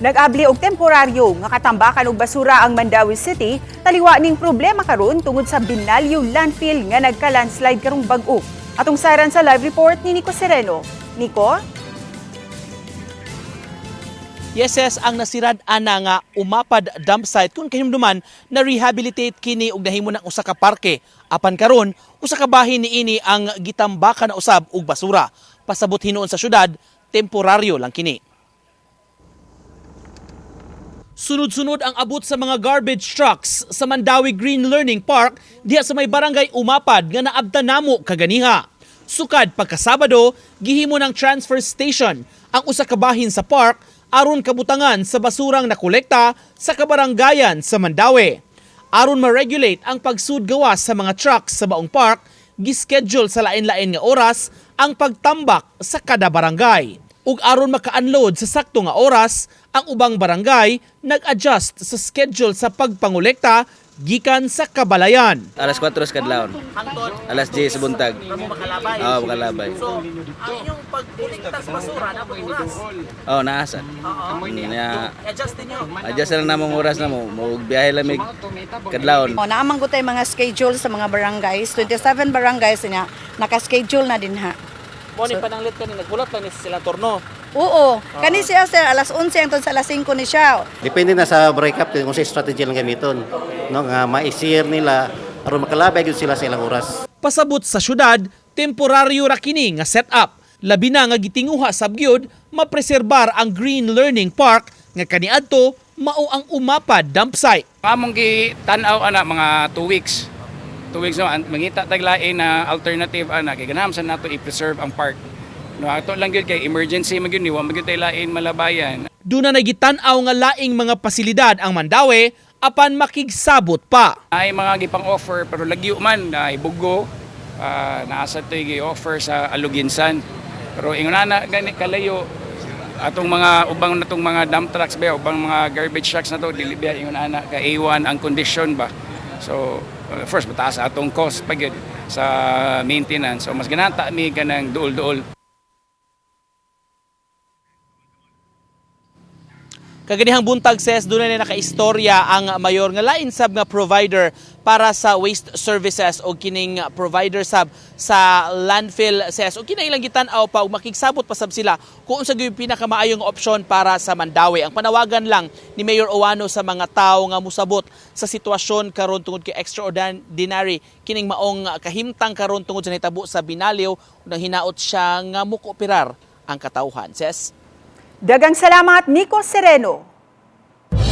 Nag-abli og temporaryo nga katambakan og basura ang Mandawi City, taliwa ning problema karon tungod sa Binalyo landfill nga nagka-landslide karong bag-o. Atong saran sa live report ni Nico Sereno. Nico? Yes, ang nasirad ana nga umapad dump site kung kahimduman na rehabilitate kini og nahimo ng usa ka parke. Apan karon usa ka bahin niini ang gitambakan na usab og basura. Pasabot hinuon sa syudad, temporaryo lang kini. Sunod-sunod ang abot sa mga garbage trucks sa Mandawi Green Learning Park diha sa may barangay Umapad nga naabtan namo kaganiha. Sukad pagkasabado, gihimo ng transfer station ang usa ka bahin sa park aron kabutangan sa basurang nakolekta sa kabaranggayan sa Mandawi. Aron ma-regulate ang pagsudgawas sa mga trucks sa baong park, gischedule sa lain-lain nga oras ang pagtambak sa kada barangay. Ug aron maka-unload sa sakto nga oras, ang ubang barangay nag-adjust sa schedule sa pagpangolekta gikan sa kabalayan. Alas 4 sa kadlawon. Hangtod Alas 10 sa buntag. mo makalabay. Oo, makalabay. So, ang inyong pagkolekta sa basura na oras. Oo, naasa. Adjust niyo. Adjust lang namang oras na mo. Biyahe lang may kadlawon. Naamang ko tayo mga schedule sa mga barangays. 27 barangays niya, naka-schedule na din ha. Moni pananglit kani nagbulat lang ni sila turno. Oo, kani siya sir, alas 11 hangtod sa alas 5 ni siya. Depende na sa breakup kung sa strategy lang gamiton. No, nga ma-isir nila aron makalabay gyud sila sa ilang oras. Pasabot sa syudad, temporaryo ra kini nga setup. Labi na nga gitinguha sab gyud mapreserbar ang Green Learning Park nga kaniadto mao ang Umapad dump site. Among gi-tan-aw ana mga 2 weeks. 2 weeks no, mangita taglain na alternative ana kay ganam sa nato i-preserve ang park. No, ato lang gyud kay emergency magyud ni wa magyud tay lain malabayan. Duna na gitan-aw nga laing mga pasilidad ang Mandawi apan makigsabot pa. Ay mga gipang-offer pero lagyo man na ibugo naasa toy gi-offer sa Aluginsan. Pero ingon na gani kalayo atong mga ubang natong mga dump trucks ba ubang mga garbage trucks na to dili ba ingon ana ka A1 ang condition ba. So first mataas atong cost pagid sa maintenance. So mas ginanta mi kanang duol-duol. Kaganihang buntag ses dunay na nakaistorya ang mayor nga lain sab nga provider para sa waste services o kining provider sab sa landfill ses o kinay ilang gitan-aw pa ug makigsabot pa sab sila kung unsa gyud pinakamaayong opsyon para sa Mandawi. Ang panawagan lang ni Mayor Owano sa mga tawo nga musabot sa sitwasyon karon tungod kay extraordinary kining maong kahimtang karon tungod sa nahitabo sa Binalyo nang hinaot siya nga mukooperar ang katawhan. Ses Dagang salamat, Nico Sereno.